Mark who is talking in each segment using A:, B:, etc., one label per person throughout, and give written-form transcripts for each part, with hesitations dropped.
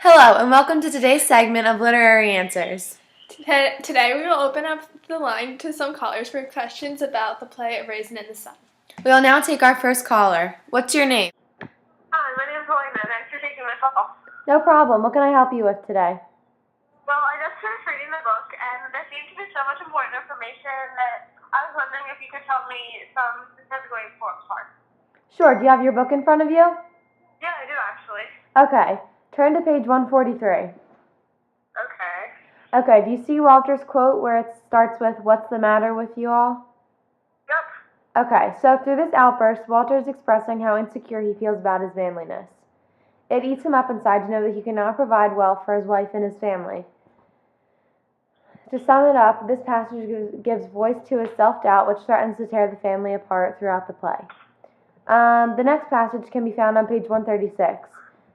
A: Hello, and welcome to today's segment of Literary Answers.
B: Today we will open up the line to some callers for questions about the play Raisin in the Sun.
A: We will now take our first caller. What's your name?
C: Hi, my name is Elena. Thanks for taking my call.
A: No problem. What can I help you with today?
C: Well, I just finished reading the book, and there seemed to be so much important information that I was wondering if you could tell me some specifically important parts.
A: Sure. Do you have your book in front of you?
C: Yeah, I do actually.
A: Okay. Turn to page 143.
C: Okay.
A: Okay, do you see Walter's quote where it starts with, "What's the matter with you all?"
C: Yep.
A: Okay, so through this outburst, Walter is expressing how insecure he feels about his manliness. It eats him up inside to know that he cannot provide well for his wife and his family. To sum it up, this passage gives voice to his self-doubt, which threatens to tear the family apart throughout the play. The next passage can be found on page 136.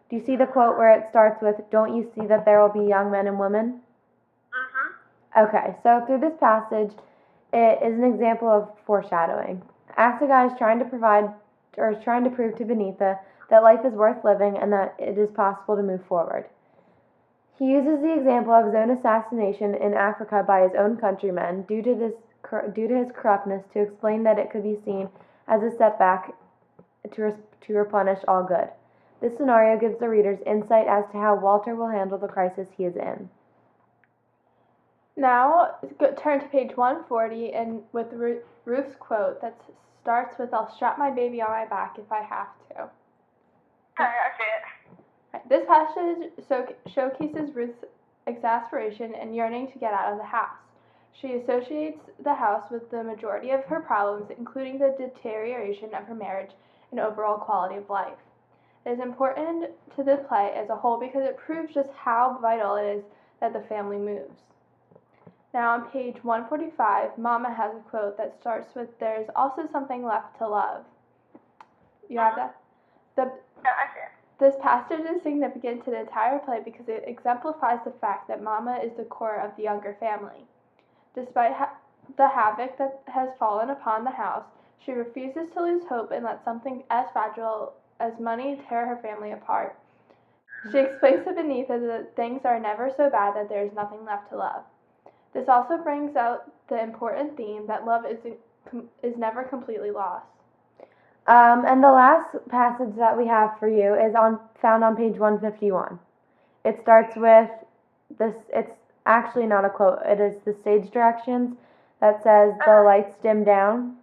A: Do you see the quote where it starts with, "Don't you see that there will be young men and women?" Okay, so through this passage, it is an example of foreshadowing. Asagai is trying to prove to Benita that life is worth living and that it is possible to move forward. He uses the example of his own assassination in Africa by his own countrymen due to his corruptness to explain that it could be seen as a setback to replenish all good. This scenario gives the readers insight as to how Walter will handle the crisis he is in.
B: Now turn to page 140 and with Ruth's quote that starts with, "I'll strap my baby on my back if I have to."
C: Okay, I see it.
B: This passage showcases Ruth's exasperation and yearning to get out of the house. She associates the house with the majority of her problems, including the deterioration of her marriage and overall quality of life. It is important to the play as a whole because it proves just how vital it is that the family moves. Now on page 145, Mama has a quote that starts with, "There is also something left to love." You have that?
C: Yeah, I see it.
B: This passage is significant to the entire play because it exemplifies the fact that Mama is the core of the younger family. Despite the havoc that has fallen upon the house, she refuses to lose hope and let something as fragile as money tear her family apart. She explains to Benita that things are never so bad that there is nothing left to love. This also brings out the important theme that love is never completely lost.
A: And the last passage that we have for you is found on page 151. It starts with this. It's actually not a quote. It is the stage directions that says, "The lights dim down."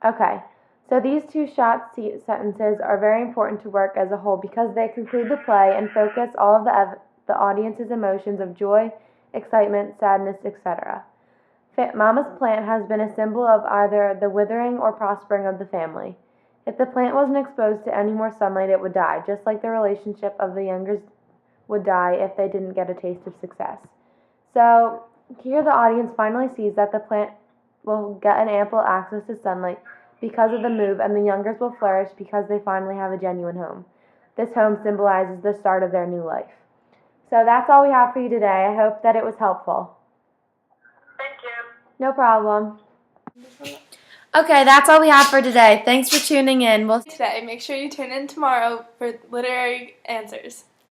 A: Okay. So these two short sentences are very important to work as a whole because they conclude the play and focus all of the audience's emotions of joy, excitement, sadness, etc. Mama's plant has been a symbol of either the withering or prospering of the family. If the plant wasn't exposed to any more sunlight, it would die, just like the relationship of the youngers would die if they didn't get a taste of success. So here the audience finally sees that the plant will get an ample access to sunlight because of the move, and the youngers will flourish because they finally have a genuine home. This home symbolizes the start of their new life. So that's all we have for you today. I hope that it was helpful.
C: Thank you.
A: No problem. Okay, that's all we have for today. Thanks for tuning in.
B: Today, make sure you tune in tomorrow for Literary Answers.